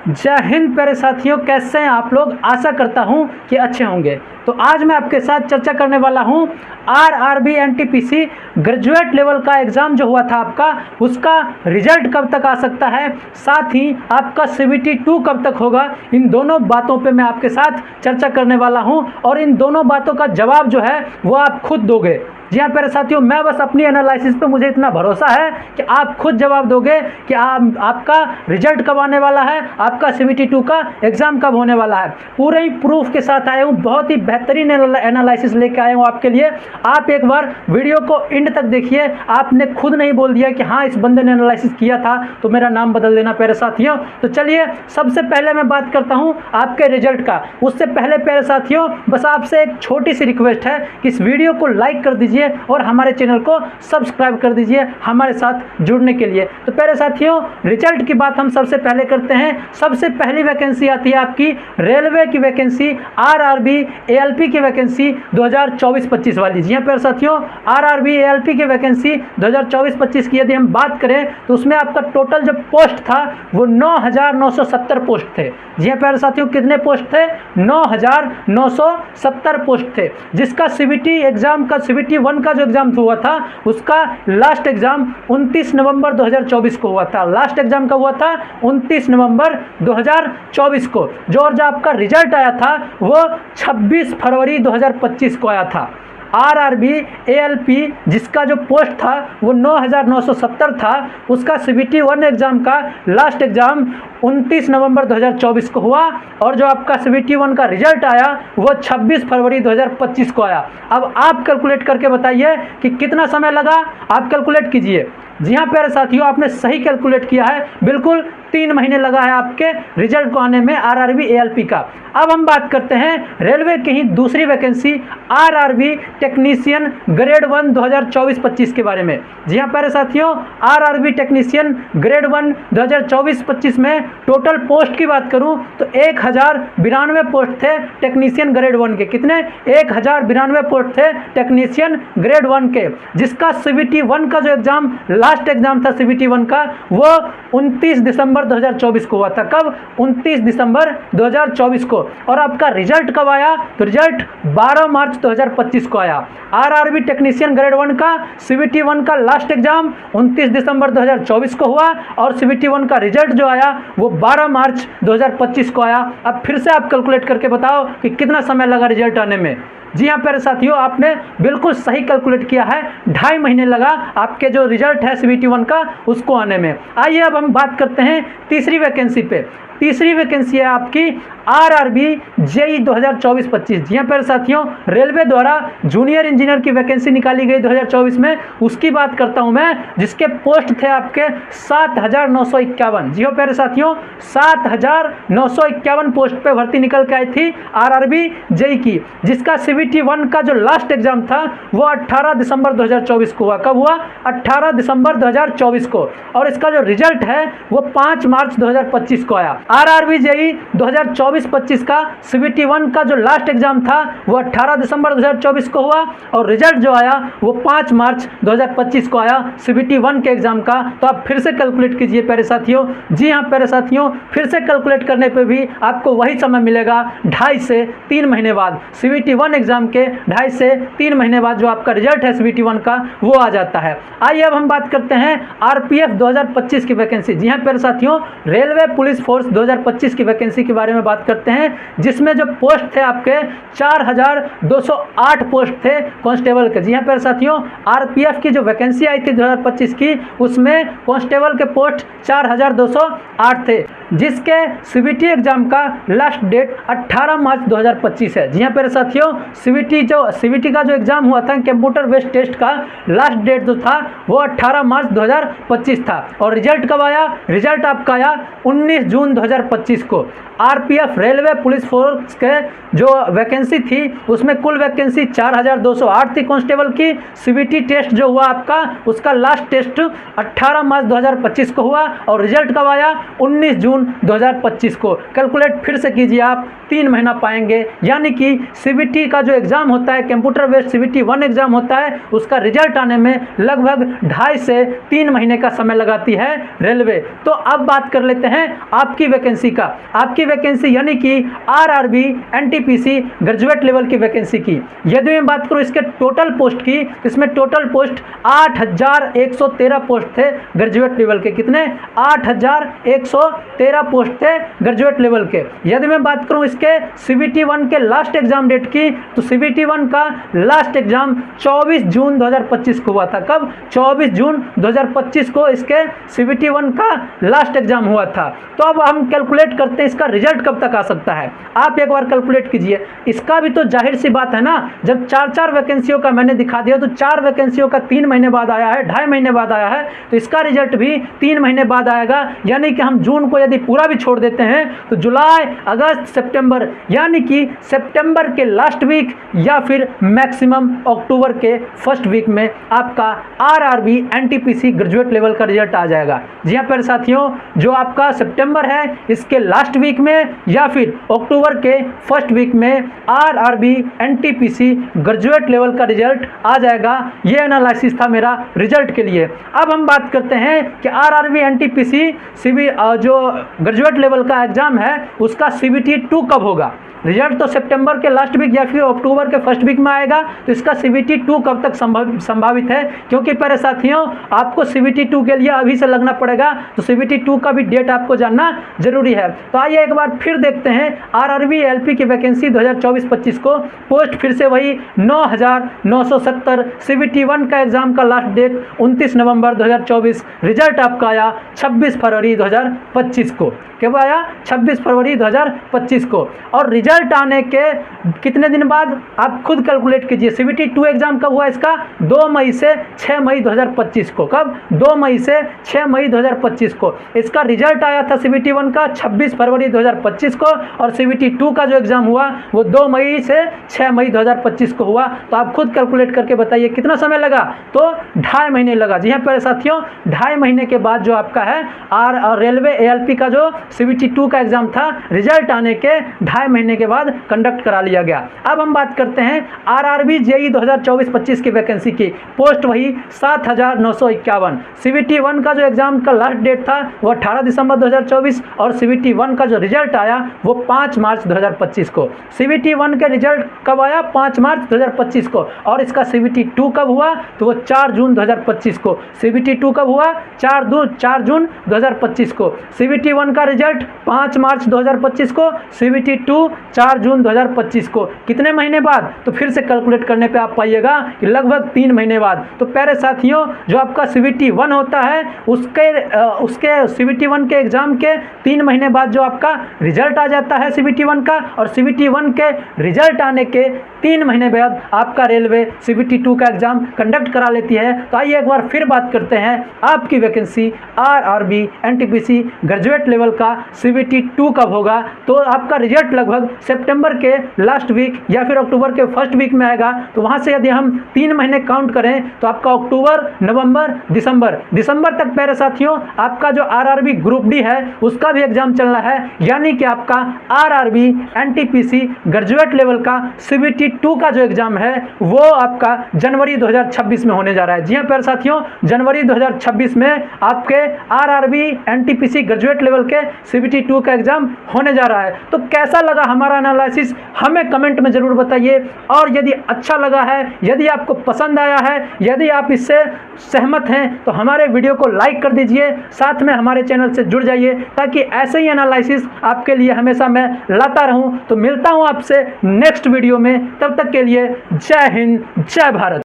जय हिंद प्यारे साथियों, कैसे हैं आप लोग। आशा करता हूं कि अच्छे होंगे। तो आज मैं आपके साथ चर्चा करने वाला हूं आरआरबी एनटीपीसी ग्रेजुएट लेवल का एग्ज़ाम जो हुआ था आपका, उसका रिजल्ट कब तक आ सकता है, साथ ही आपका सीबीटी 2 कब तक होगा। इन दोनों बातों पे मैं आपके साथ चर्चा करने वाला हूं और इन दोनों बातों का जवाब जो है वो आप खुद दोगे। जी हाँ प्यारे साथियों, मैं बस अपनी एनालिसिस पे मुझे इतना भरोसा है कि आप खुद जवाब दोगे कि आपका रिजल्ट कब आने वाला है, आपका सीबीटी 2 का एग्ज़ाम कब होने वाला है। पूरे ही प्रूफ के साथ आया हूँ, बहुत ही बेहतरीन एनालिसिस लेके आया हूँ आपके लिए। आप एक बार वीडियो को एंड तक देखिए। आपने खुद नहीं बोल दिया कि हाँ इस बंदे ने एनालिसिस किया था तो मेरा नाम बदल देना प्यारे साथियों। तो चलिए सबसे पहले मैं बात करता हूँ आपके रिजल्ट का। उससे पहले प्यारे साथियों बस आपसे एक छोटी सी रिक्वेस्ट है कि इस वीडियो को लाइक कर दीजिए और हमारे चैनल को सब्सक्राइब कर दीजिए हमारे साथ जुड़ने के लिए। तो प्यारे साथियों रिजल्ट की बात हम सबसे पहले करते हैं। सबसे पहली वैकेंसी आती है आपकी रेलवे की वैकेंसी, आरआरबी एएलपी की वैकेंसी 2024-25 वाली। जी हाँ प्यारे साथियों, आरआरबी एएलपी की वैकेंसी 2024-25 की यदि हम बात करें तो उसमें आपका टोटल जो पोस्ट था वो 9,970 पोस्ट थे। जी हाँ प्यारे साथियों, कितने पोस्ट थे? 9,970 पोस्ट थे, जिसका सीबीटी एग्जाम का सीबीटी 1 का जो एग्जाम हुआ था उसका लास्ट एग्जाम 29 नवंबर 2024 को हुआ था। लास्ट एग्जाम का हुआ था 29 नवंबर 2024 को। जो और जो आपका रिजल्ट आया था वो 26 फरवरी 2025 को आया था। आरआरबी एएलपी जिसका जो पोस्ट था वो 9,970 था, उसका सीबीटी 1 एग्ज़ाम का लास्ट एग्ज़ाम 29 नवंबर 2024 को हुआ और जो आपका सीबीटी 1 का रिजल्ट आया वो 26 फरवरी 2025 को आया। अब आप कैलकुलेट करके बताइए कि कितना समय लगा, आप कैलकुलेट कीजिए। जी हाँ प्यारे साथियों, आपने सही कैलकुलेट किया है, बिल्कुल 3 महीने लगा है आपके रिजल्ट को आने में आरआरबी एएलपी का। अब हम बात करते हैं रेलवे की ही दूसरी वैकेंसी आरआरबी टेक्नीशियन ग्रेड 1 2024-25 के बारे में। जी हाँ प्यारे साथियों, आरआरबी टेक्नीशियन ग्रेड 1 2024-25 में टोटल पोस्ट की बात करूं तो 1092 पोस्ट थे टेक्नीशियन ग्रेड 1 के। कितने? 1092 पोस्ट थे टेक्नीशियन ग्रेड 1 के, जिसका सीबीटी 1 का जो एग्जाम लास्ट एग्जाम था सीबीटी 1 का वो 29 दिसंबर 2024 को हुआ था। कब? 29 दिसंबर 2024 को। और आपका रिजल्ट कब आया? तो रिजल्ट 12 मार्च 2025 को आया। आरआरबी टेक्नीशियन ग्रेड 1 का सीबीटी 1 का लास्ट एग्जाम 29 दिसंबर 2024 को हुआ और सीबीटी 1 का रिजल्ट जो आया वो 12 मार्च 2025 को आया। अब फिर से आप कैलकुलेट करके बताओ कि कितना समय लगा रिजल्ट आने में। जी हाँ प्यारे साथियों, आपने बिल्कुल सही कैलकुलेट किया है, 2.5 महीने लगा आपके जो रिजल्ट है सीबीटी 1 का उसको आने में। आइए अब हम बात करते हैं तीसरी वैकेंसी पे। तीसरी वैकेंसी है आपकी आरआरबी जेई 2024-25। जी हाँ प्यारे साथियों, रेलवे द्वारा जूनियर इंजीनियर की वैकेंसी निकाली गई 2024 में, उसकी बात करता हूं मैं, जिसके पोस्ट थे आपके 7,951। जी हाँ प्यारे साथियों, 7,951 पोस्ट पे भर्ती निकल के आई थी आरआरबी जेई की, जिसका सीबीटी 1 का जो लास्ट एग्जाम था वो 18 दिसंबर 2024 को हुआ। कब हुआ? 18 दिसंबर 2024 को। और इसका जो रिजल्ट है वो 5 मार्च 2025 को आया। आरआरबी जेई 2024-25 का सीबीटी 1 का जो लास्ट एग्जाम था वो 18 दिसंबर 2024 को हुआ और रिजल्ट जो आया वो 5 मार्च 2025 को आया सीबीटी 1 के एग्जाम का। तो आप फिर से कैलकुलेट कीजिए प्यारे साथियों। जी हाँ प्यारे साथियों, फिर से कैलकुलेट करने पे भी आपको वही समय मिलेगा, 2.5 से 3 महीने बाद। सीबीटी 1 एग्जाम के 2.5 से 3 महीने बाद जो आपका रिजल्ट है सीबीटी 1 का वो आ जाता है। आइए अब हम बात करते हैं आरपीएफ 2025 की वैकेंसी। जी हाँ प्यारे साथियों, रेलवे पुलिस फोर्स 2025 की वैकेंसी के बारे में बात करते हैं, जिसमें जो पोस्ट थे आपके 4,208 पोस्ट थे कांस्टेबल के। जी हाँ प्यारे साथियों, आरपीएफ की जो वैकेंसी आई थी 2025 की उसमें कांस्टेबल के पोस्ट 4,208 थे, जिसके सीबीटी एग्जाम का लास्ट डेट 18 मार्च 2025 है। जी हाँ प्यारे साथियों, सीबीटी का जो एग्जाम हुआ था कंप्यूटर बेस्ड टेस्ट का लास्ट डेट जो था वो 18 मार्च 2025 था और रिजल्ट कब आया? रिजल्ट आपका आया 19 जून 2025 को। आरपीएफ रेलवे पुलिस फोर्स के जो वैकेंसी थी उसमें कुल वैकेंसी 4208 थी कांस्टेबल की। सीबीटी टेस्ट जो हुआ आपका उसका लास्ट टेस्ट 18 मार्च 2025 को हुआ और रिजल्ट कब आया? 19 जून 2025 को। कैलकुलेट फिर से कीजिए आप, 3 महीना पाएंगे, यानी कि सीबीटी का जो एग्जाम होता है कंप्यूटर बेस्ड सीबीटी 1 एग्जाम होता है उसका रिजल्ट आने में लगभग 2.5 से 3 महीने का समय लगाती है रेलवे। तो अब बात कर लेते हैं आपकी वैकेंसी का। आपकी वैकेंसी यानी कि आरआरबी एनटीपीसी ग्रेजुएट लेवल की वैकेंसी की यदि मैं बात करूं इसके टोटल पोस्ट की, इसमें टोटल पोस्ट 8113 पोस्ट थे ग्रेजुएट लेवल के। कितने? 8113 पोस्ट थे ग्रेजुएट लेवल के। यदि मैं बात करूं इसके सीबीटी 1 के लास्ट एग्जाम डेट की, तो सीबीटी 1 का लास्ट एग्जाम 24 जून 2025 को हुआ था। कब? 24 जून 2025 को इसके सीबीटी 1 का लास्ट एग्जाम हुआ था। तो अब हम कैलकुलेट करते हैं इसका रिजल्ट कब तक आ सकता है। आप एक बार कैलकुलेट कीजिए। इसका भी तो जाहिर सी बात है ना, जब 4 वैकेंसियों का मैंने दिखा दिया तो 4 वैकेंसियों का 3 महीने बाद आया है, 2.5 महीने बाद आया है, तो इसका रिजल्ट भी 3 महीने बाद आएगा। यानी कि हम जून को यदि पूरा भी छोड़ देते हैं तो जुलाई, अगस्त, सितंबर, यानी कि सितंबर के लास्ट वीक या फिर मैक्सिमम अक्टूबर के फर्स्ट वीक में आपका आरआरबी एनटीपीसी ग्रेजुएट लेवल का रिजल्ट आ जाएगा। जी हाँ प्यारे साथियों, जो आपका सितंबर है इसके लास्ट वीक में या फिर अक्टूबर के फर्स्ट वीक में आरआरबी एनटीपीसी ग्रेजुएट लेवल का रिजल्ट आ जाएगा। ये एनालिसिस था मेरा रिजल्ट के लिए। अब हम बात करते हैं कि आरआरबी एनटीपीसी जो ग्रेजुएट लेवल का एग्जाम है उसका सीबीटी 2 कब होगा। रिजल्ट तो सितंबर के लास्ट वीक या फिर अक्टूबर के फर्स्ट वीक में आएगा, तो इसका सीबीटी 2 कब तक संभावित है, क्योंकि प्यारे साथियों आपको सीबीटी 2 के लिए अभी से लगना पड़ेगा, तो सीबीटी 2 का भी डेट आपको जानना जरूरी है। तो आइए एक बार फिर देखते हैं आरआरबी एलपी की वैकेंसी 2024-25 को। पोस्ट फिर से वही 9970। सीबीटी 1 का एग्जाम का लास्ट डेट 29 नवंबर 2024। रिजल्ट आपका आया 26 फरवरी 2025 को। कब आया? 26 फरवरी 2025 को। और रिजल्ट आने के कितने दिन बाद आप खुद कैलकुलेट कीजिए। सीबीटी 2 एग्जाम कब हुआ इसका? 2 मई से 6 मई 2025 को। कब? 2 मई से 6 मई 2025 को। इसका रिजल्ट आया था सीबीटी 1 का 26 फरवरी 2025 को, और सीबीटी 2 का जो एग्जाम हुआ वो 2 मई से 6 मई 2025 को हुआ। तो आप खुद कैलकुलेट करके बताइए कितना समय लगा। तो 2.5 महीने लगा। जी हाँ प्यारे साथियों, 2.5 महीने के बाद जो आपका है रेलवे एएलपी का जो सीबीटी 2 का एग्जाम था, रिजल्ट आने के 2.5 महीने के बाद कंडक्ट करा लिया गया। अब हम बात करते हैं आरआरबी जेई 2024-25 की वैकेंसी की। पोस्ट वही 7951। सीबीटी 1 का जो एग्जाम का लास्ट डेट था वो 18 दिसंबर 2024 और सीबीटी 1 का जो रिजल्ट आया वो 5 मार्च 2025 को। सीबीटी 1 के रिजल्ट कब आया? 5 मार्च 2025 को। और इसका सीबीटी 2 कब हुआ? तो वो 4 जून 2025 को। सीबीटी 2 कब हुआ? 4 जून 2025 को। सीबीटी 1 का रिजल्ट 5 मार्च 2025 को, सीबीटी 2 4 जून 2025 को। कितने महीने बाद? तो फिर से कैलकुलेट करने पे आप पाइएगा कि लगभग 3 महीने बाद। तो प्यारे साथियों, जो आपका सीबीटी 1 होता है उसके सीबीटी 1 के एग्जाम के 3 महीने बाद जो आपका रिजल्ट आ जाता है सीबीटी 1 का, और सीबीटी 1 के रिजल्ट आने के 3 महीने बाद आपका रेलवे सीबीटी 2 का एग्जाम कंडक्ट करा लेती है। तो आइए एक बार फिर बात करते हैं आपकी vacancy RRB NTPC graduate level का सीबीटी 2 कब होगा। तो आपका रिजल्ट लगभग सितंबर के लास्ट वीक या फिर अक्टूबर के फर्स्ट वीक में आएगा। तो वहां से यदि हम 3 महीने काउंट करें तो आपका अक्टूबर, नवंबर, दिसंबर तक प्यारे साथियों आपका जो आरआरबी ग्रुप डी है उसका भी एग्जाम चलना है। यानी कि आपका आरआरबी एनटीपीसी ग्रेजुएट लेवल का सीबीटी 2 का जो एग्जाम है वो आपका जनवरी 2026 में होने जा रहा है। जी हाँ प्यारे साथियों, जनवरी 2026 में आपके आरआरबी एनटीपीसी ग्रेजुएट लेवल के सीबीटी 2 का एग्जाम होने जा रहा है। तो कैसा लगा हमारा एनालिसिस हमें कमेंट में जरूर बताइए। और यदि अच्छा लगा है, यदि आपको पसंद आया है, यदि आप इससे सहमत हैं तो हमारे वीडियो को लाइक कर दीजिए, साथ में हमारे चैनल से जुड़ जाइए ताकि ऐसे ही एनालिसिस आपके लिए हमेशा मैं लाता रहूं। तो मिलता हूं आपसे नेक्स्ट वीडियो में, तब तक के लिए जय हिंद, जय भारत।